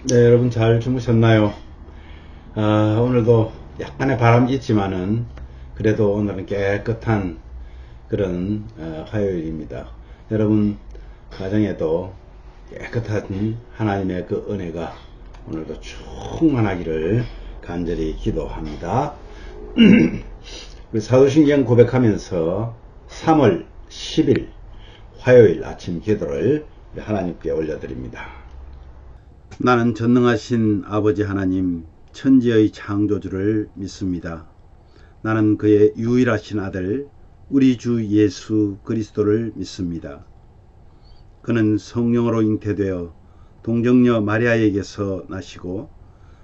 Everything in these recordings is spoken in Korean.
네, 여러분 잘 주무셨나요? 오늘도 약간의 바람이 있지만은 그래도 오늘은 깨끗한 그런 화요일입니다. 여러분 가정에도 깨끗한 하나님의 그 은혜가 오늘도 충만하기를 간절히 기도합니다. 우리 사도신경 고백하면서 3월 10일 화요일 아침 기도를 하나님께 올려드립니다. 나는 전능하신 아버지 하나님 천지의 창조주를 믿습니다. 나는 그의 유일하신 아들 우리 주 예수 그리스도를 믿습니다. 그는 성령으로 잉태되어 동정녀 마리아에게서 나시고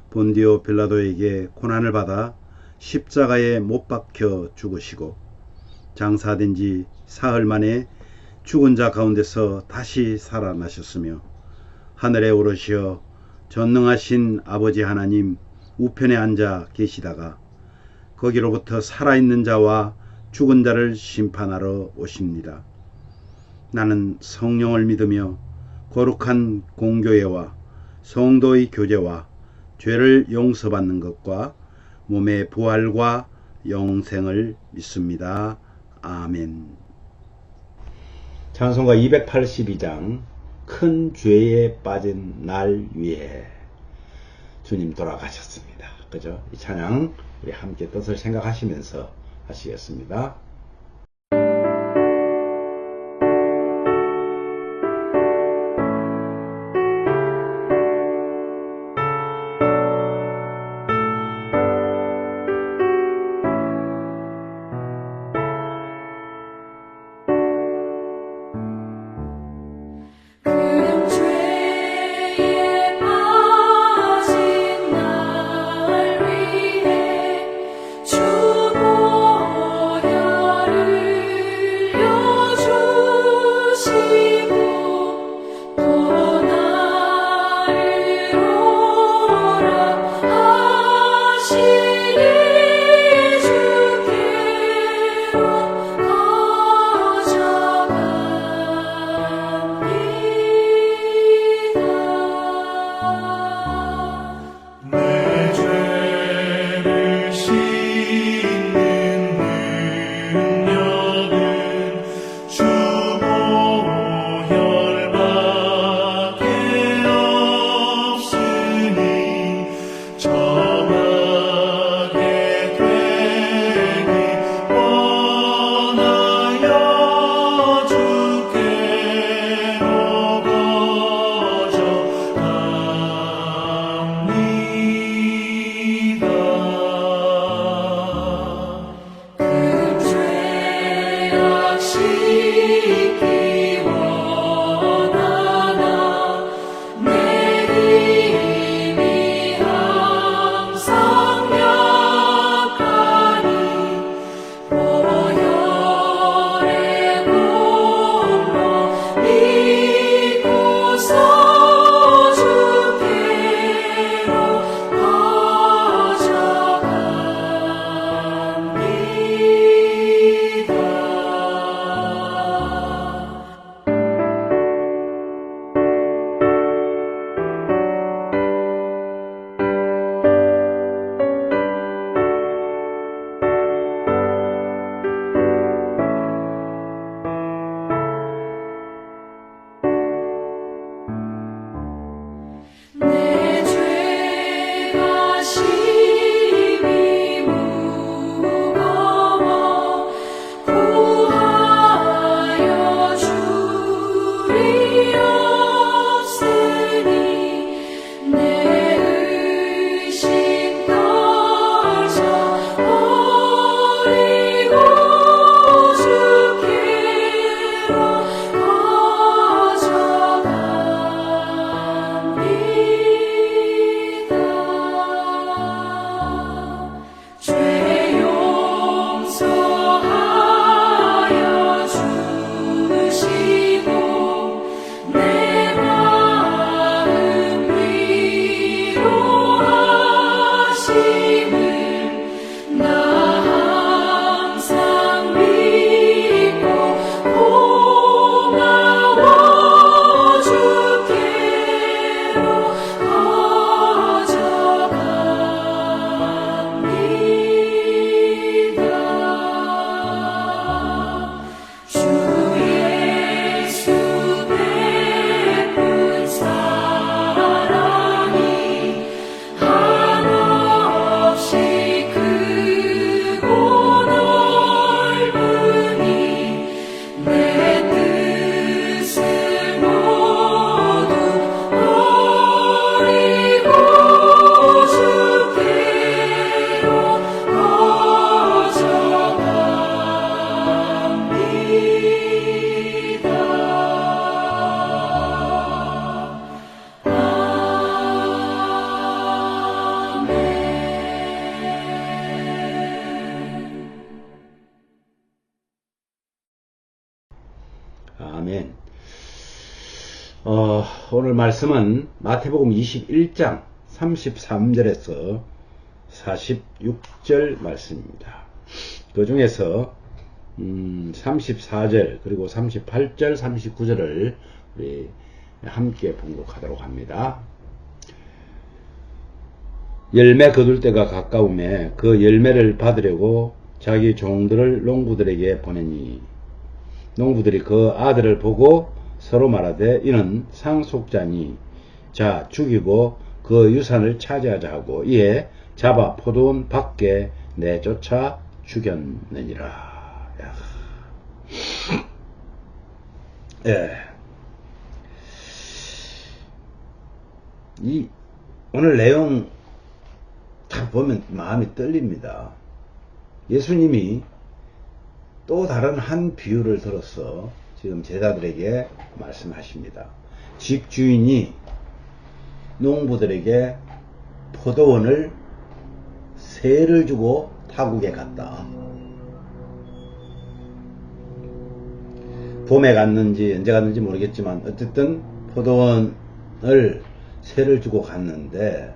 본디오 빌라도에게 고난을 받아 십자가에 못 박혀 죽으시고 장사된 지 사흘 만에 죽은 자 가운데서 다시 살아나셨으며 하늘에 오르시어 전능하신 아버지 하나님 우편에 앉아 계시다가 거기로부터 살아있는 자와 죽은 자를 심판하러 오십니다. 나는 성령을 믿으며 거룩한 공교회와 성도의 교제와 죄를 용서받는 것과 몸의 부활과 영생을 믿습니다. 아멘. 찬송가 282장 큰 죄에 빠진 날 위해 주님 돌아가셨습니다. 그죠? 이 찬양 우리 함께 뜻을 생각하시면서 하시겠습니다. 주 보혈 오늘 말씀은 마태복음 21장 33절에서 46절 말씀입니다. 그 중에서 34절 그리고 38절 39절을 우리 함께 봉독하도록 합니다. 열매 거둘 때가 가까우매 그 열매를 받으려고 자기 종들을 농부들에게 보내니 농부들이 그 아들을 보고 서로 말하되 이는 상속자니 자 죽이고 그 유산을 차지하자 하고 이에 잡아 포도원 밖에 내쫓아 죽였느니라. 예. 이 오늘 내용 딱 보면 마음이 떨립니다. 예수님이 또 다른 한 비유를 들어서 지금 제자들에게 말씀하십니다. 집주인이 농부들에게 포도원을 세를 주고 타국에 갔다. 봄에 갔는지 언제 갔는지 모르겠지만 어쨌든 포도원을 세를 주고 갔는데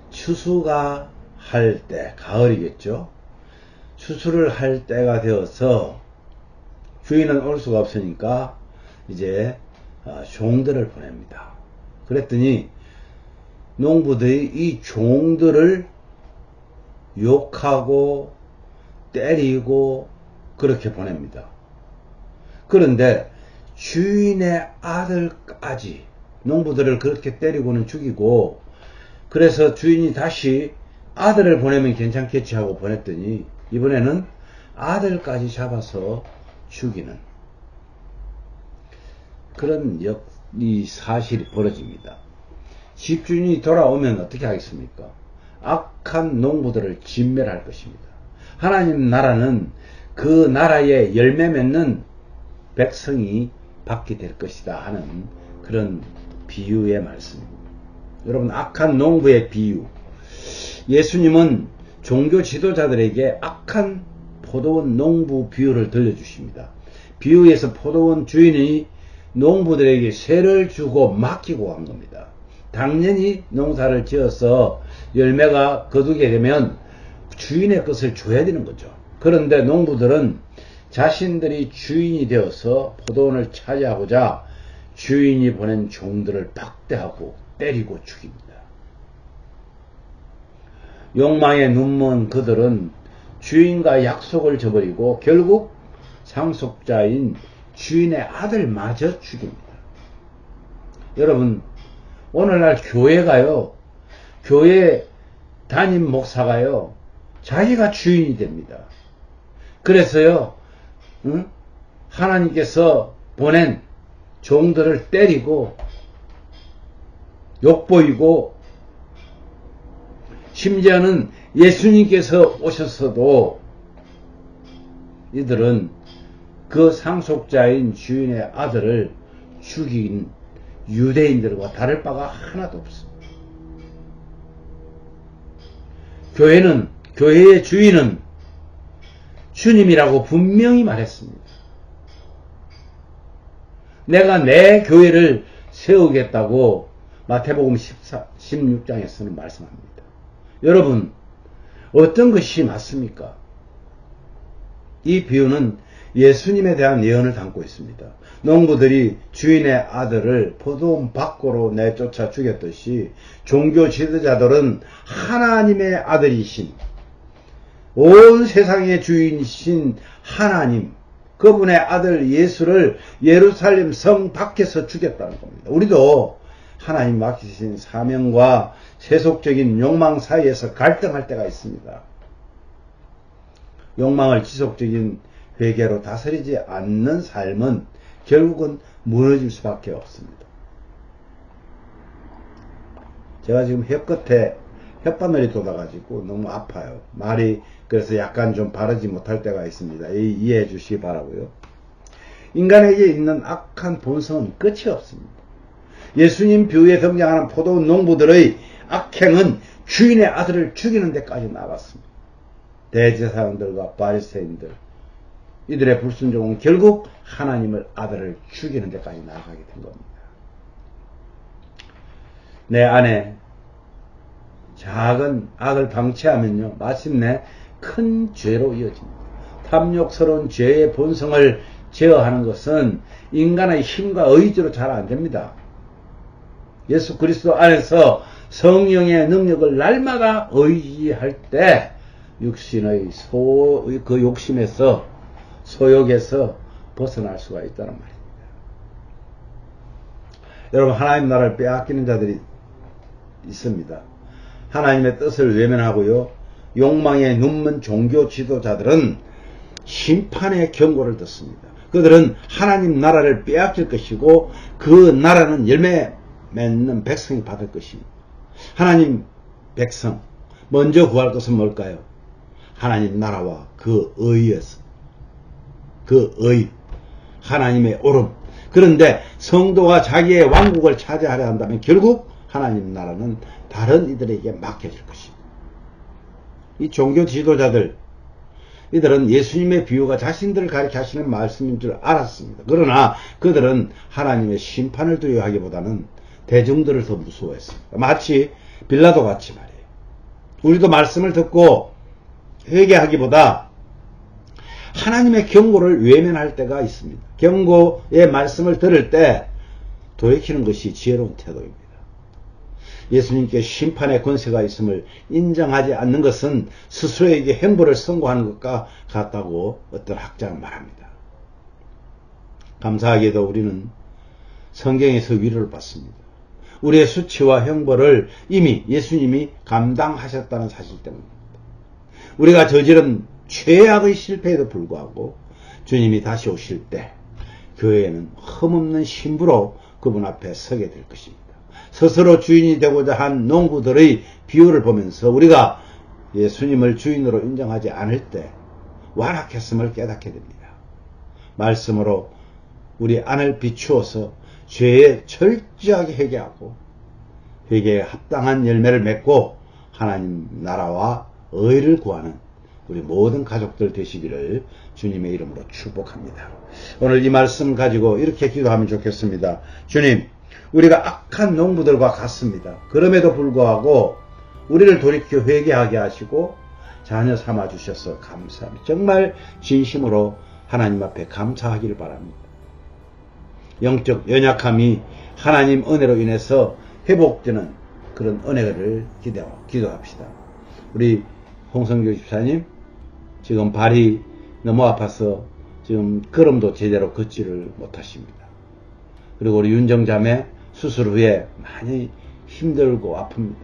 추수가 할 때, 가을이겠죠. 추수를 할 때가 되어서 주인은 올 수가 없으니까 이제 종들을 보냅니다. 그랬더니 농부들이 이 종들을 욕하고 때리고 그렇게 보냅니다. 그런데 주인의 아들까지 농부들을 그렇게 때리고는 죽이고, 그래서 주인이 다시 아들을 보내면 괜찮겠지 하고 보냈더니 이번에는 아들까지 잡아서 죽이는 그런 이 사실이 벌어집니다. 집주인이 돌아오면 어떻게 하겠습니까? 악한 농부들을 진멸할 것입니다. 하나님 나라는 그 나라의 열매 맺는 백성이 받게 될 것이다 하는 그런 비유의 말씀입니다. 여러분, 악한 농부의 비유. 예수님은 종교 지도자들에게 악한 포도원 농부 비유를 들려주십니다. 비유에서 포도원 주인이 농부들에게 세를 주고 맡기고 간 겁니다. 당연히 농사를 지어서 열매가 거두게 되면 주인의 것을 줘야 되는 거죠. 그런데 농부들은 자신들이 주인이 되어서 포도원을 차지하고자 주인이 보낸 종들을 박대하고 때리고 죽입니다. 욕망에 눈먼 그들은 주인과 약속을 저버리고 결국 상속자인 주인의 아들마저 죽입니다. 여러분, 오늘날 교회가요, 교회 담임 목사가요, 자기가 주인이 됩니다. 그래서요, 하나님께서 보낸 종들을 때리고 욕보이고, 심지어는 예수님께서 오셨어도 이들은 그 상속자인 주인의 아들을 죽인 유대인들과 다를 바가 하나도 없습니다. 교회의 주인은 주님이라고 분명히 말했습니다. 내가 내 교회를 세우겠다고 마태복음 16장에서는 말씀합니다. 여러분, 어떤 것이 맞습니까? 이 비유는 예수님에 대한 예언을 담고 있습니다. 농부들이 주인의 아들을 포도원 밖으로 내쫓아 죽였듯이 종교 지도자들은 하나님의 아들이신, 온 세상의 주인이신 하나님, 그분의 아들 예수를 예루살렘 성 밖에서 죽였다는 겁니다. 우리도 하나님 맡기신 사명과 세속적인 욕망 사이에서 갈등할 때가 있습니다. 욕망을 지속적인 회개로 다스리지 않는 삶은 결국은 무너질 수밖에 없습니다. 제가 지금 혀끝에 혓바늘이 돋아가지고 너무 아파요. 말이 그래서 약간 좀 바르지 못할 때가 있습니다. 이해해 주시기 바라고요. 인간에게 있는 악한 본성은 끝이 없습니다. 예수님 비유에 등장하는 포도원 농부들의 악행은 주인의 아들을 죽이는 데까지 나갔습니다. 대제사장들과 바리새인들, 이들의 불순종은 결국 하나님의 아들을 죽이는 데까지 나아가게 된 겁니다. 내 안에 작은 악을 방치하면요, 마침내 큰 죄로 이어집니다. 탐욕스러운 죄의 본성을 제어하는 것은 인간의 힘과 의지로 잘 안 됩니다. 예수 그리스도 안에서 성령의 능력을 날마다 의지할 때 육신의 그 욕심에서, 소욕에서 벗어날 수가 있다는 말입니다. 여러분, 하나님 나라를 빼앗기는 자들이 있습니다. 하나님의 뜻을 외면하고요, 욕망에 눈먼 종교 지도자들은 심판의 경고를 듣습니다. 그들은 하나님 나라를 빼앗길 것이고 그 나라는 열매 맺는 백성이 받을 것입니다. 하나님 백성 먼저 구할 것은 뭘까요? 하나님 나라와 그 의에서, 그 의, 하나님의 옳음. 그런데 성도가 자기의 왕국을 차지하려 한다면 결국 하나님 나라는 다른 이들에게 맡겨질 것입니다. 이 종교 지도자들, 이들은 예수님의 비유가 자신들을 가리키시는 말씀인 줄 알았습니다. 그러나 그들은 하나님의 심판을 두려워하기보다는 대중들을 더 무서워했습니다. 마치 빌라도 같이 말이에요. 우리도 말씀을 듣고 회개하기보다 하나님의 경고를 외면할 때가 있습니다. 경고의 말씀을 들을 때 돌이키는 것이 지혜로운 태도입니다. 예수님께 심판의 권세가 있음을 인정하지 않는 것은 스스로에게 행보를 선고하는 것과 같다고 어떤 학자는 말합니다. 감사하게도 우리는 성경에서 위로를 받습니다. 우리의 수치와 형벌을 이미 예수님이 감당하셨다는 사실 때문입니다. 우리가 저지른 최악의 실패에도 불구하고 주님이 다시 오실 때 교회에는 흠없는 신부로 그분 앞에 서게 될 것입니다. 스스로 주인이 되고자 한 농부들의 비유를 보면서 우리가 예수님을 주인으로 인정하지 않을 때 완악했음을 깨닫게 됩니다. 말씀으로 우리 안을 비추어서 죄에 철저하게 회개하고 회개에 합당한 열매를 맺고 하나님 나라와 의를 구하는 우리 모든 가족들 되시기를 주님의 이름으로 축복합니다. 오늘 이 말씀 가지고 이렇게 기도하면 좋겠습니다. 주님, 우리가 악한 농부들과 같습니다. 그럼에도 불구하고 우리를 돌이켜 회개하게 하시고 자녀 삼아 주셔서 감사합니다. 정말 진심으로 하나님 앞에 감사하기를 바랍니다. 영적 연약함이 하나님 은혜로 인해서 회복되는 그런 은혜를 기도합시다. 우리 홍성교 집사님, 지금 발이 너무 아파서 지금 걸음도 제대로 걷지를 못하십니다. 그리고 우리 윤정자매 수술 후에 많이 힘들고 아픕니다.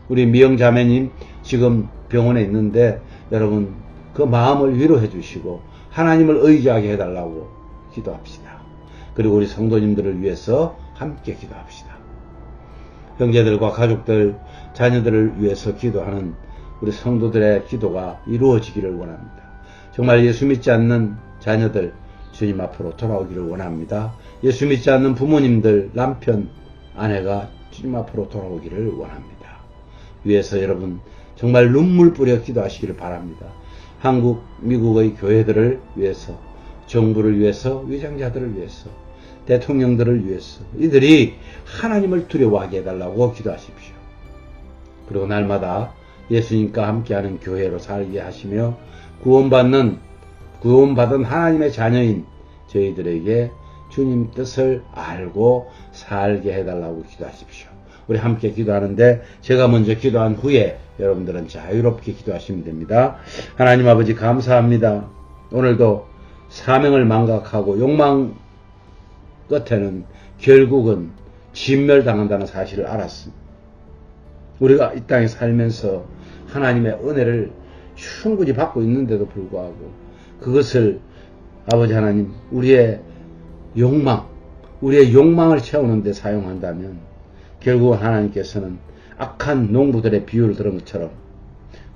우리 미영자매님 지금 병원에 있는데 여러분 그 마음을 위로해 주시고 하나님을 의지하게 해달라고 기도합시다. 그리고 우리 성도님들을 위해서 함께 기도합시다. 형제들과 가족들, 자녀들을 위해서 기도하는 우리 성도들의 기도가 이루어지기를 원합니다. 정말 예수 믿지 않는 자녀들 주님 앞으로 돌아오기를 원합니다. 예수 믿지 않는 부모님들, 남편, 아내가 주님 앞으로 돌아오기를 원합니다. 위에서 여러분 정말 눈물 뿌려 기도하시기를 바랍니다. 한국, 미국의 교회들을 위해서, 정부를 위해서, 위장자들을 위해서, 대통령들을 위해서 이들이 하나님을 두려워하게 해달라고 기도하십시오. 그리고 날마다 예수님과 함께하는 교회로 살게 하시며 구원받은 하나님의 자녀인 저희들에게 주님 뜻을 알고 살게 해달라고 기도하십시오. 우리 함께 기도하는데 제가 먼저 기도한 후에 여러분들은 자유롭게 기도하시면 됩니다. 하나님 아버지 감사합니다. 오늘도 사명을 망각하고 욕망 끝에는 결국은 진멸당한다는 사실을 알았습니다. 우리가 이 땅에 살면서 하나님의 은혜를 충분히 받고 있는데도 불구하고 그것을 아버지 하나님 우리의 욕망을 채우는 데 사용한다면 결국 하나님께서는 악한 농부들의 비유를 들은 것처럼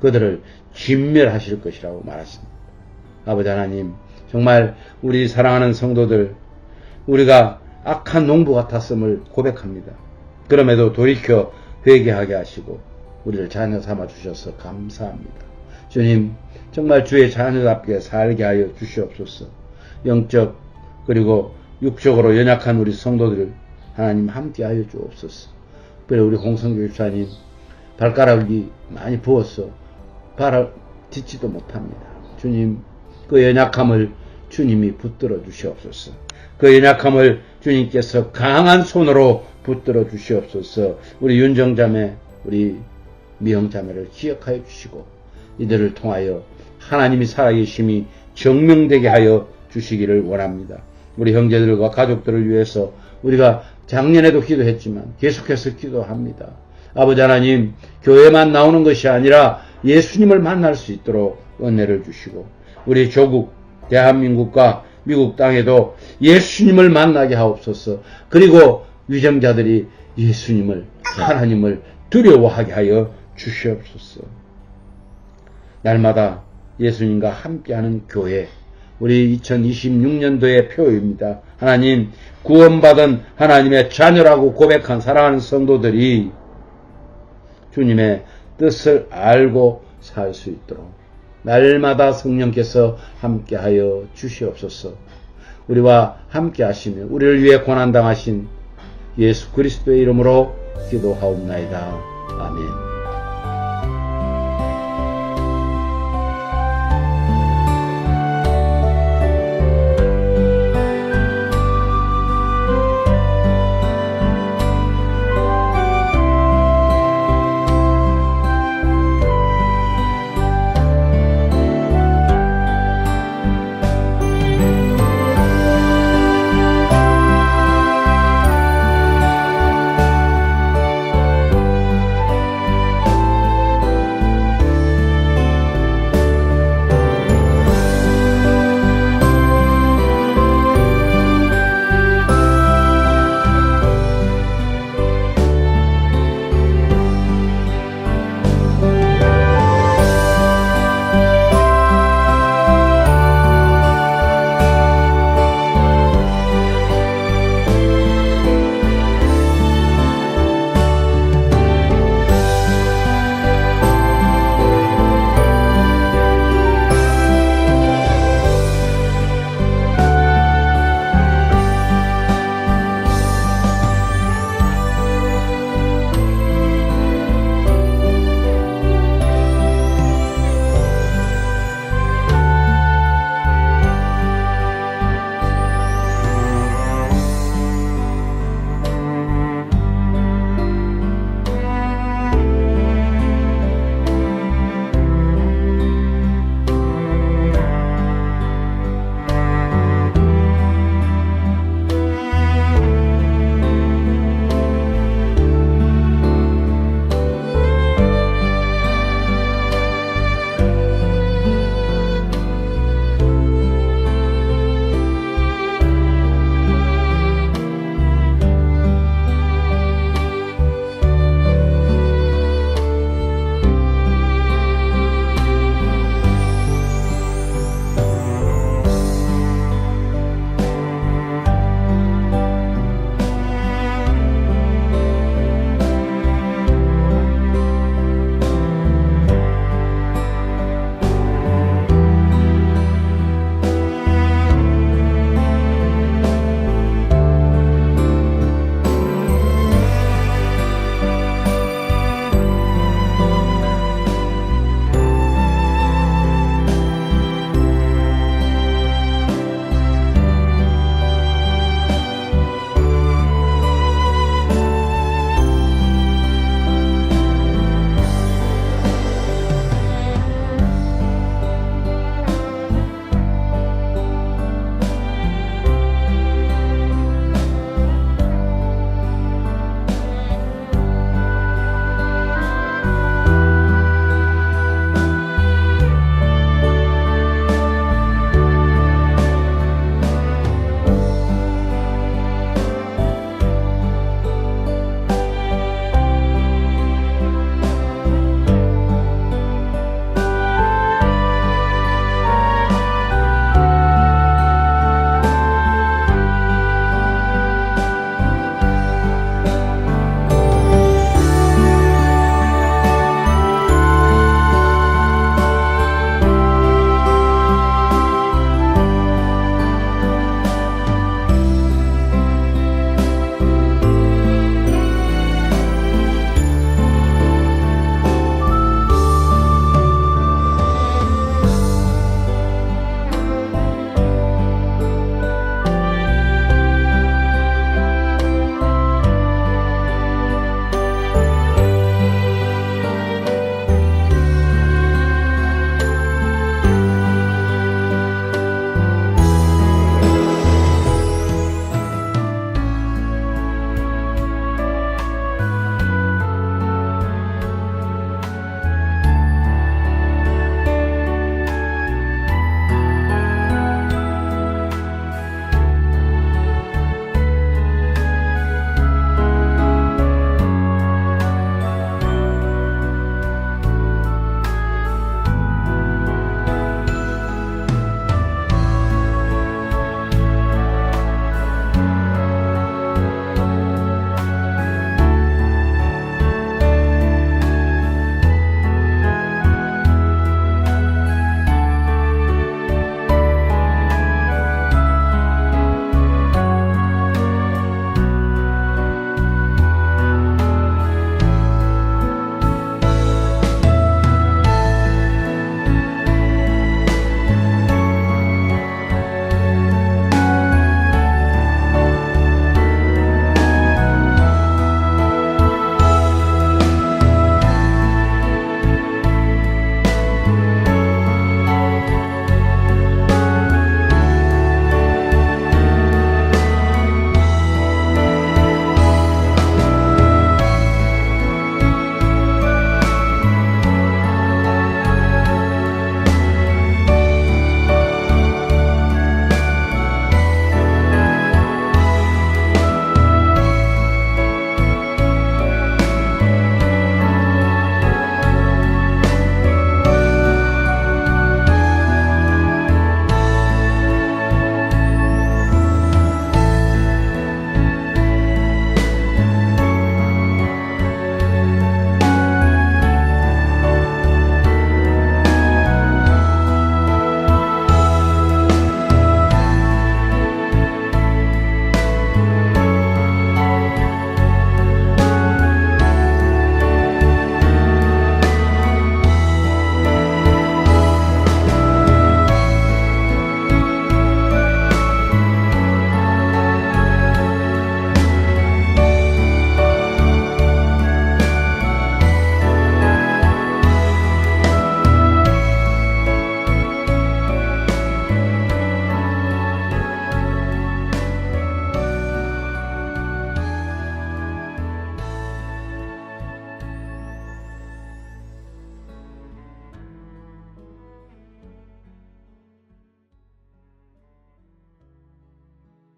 그들을 진멸하실 것이라고 말했습니다. 아버지 하나님 정말 우리 사랑하는 성도들 우리가 악한 농부 같았음을 고백합니다. 그럼에도 돌이켜 회개하게 하시고 우리를 자녀 삼아 주셔서 감사합니다. 주님 정말 주의 자녀답게 살게 하여 주시옵소서. 영적 그리고 육적으로 연약한 우리 성도들을 하나님 함께 하여 주옵소서. 특별히 우리 홍성교 집사님 발가락이 많이 부었어. 딛지도 못합니다. 주님, 그 연약함을 주님이 붙들어 주시옵소서. 그 연약함을 주님께서 강한 손으로 붙들어 주시옵소서. 우리 윤정자매, 우리 미영자매를 기억하여 주시고 이들을 통하여 하나님이 살아계심이 증명되게 하여 주시기를 원합니다. 우리 형제들과 가족들을 위해서 우리가 작년에도 기도했지만 계속해서 기도합니다. 아버지 하나님, 교회만 나오는 것이 아니라 예수님을 만날 수 있도록 은혜를 주시고 우리 조국 대한민국과 미국 땅에도 예수님을 만나게 하옵소서. 그리고 위정자들이 예수님을, 하나님을 두려워하게 하여 주시옵소서. 날마다 예수님과 함께하는 교회, 우리 2026년도의 표입니다. 하나님, 구원받은 하나님의 자녀라고 고백한 사랑하는 성도들이 주님의 뜻을 알고 살 수 있도록 날마다 성령께서 함께하여 주시옵소서. 우리와 함께하시며 우리를 위해 고난당하신 예수 그리스도의 이름으로 기도하옵나이다. 아멘.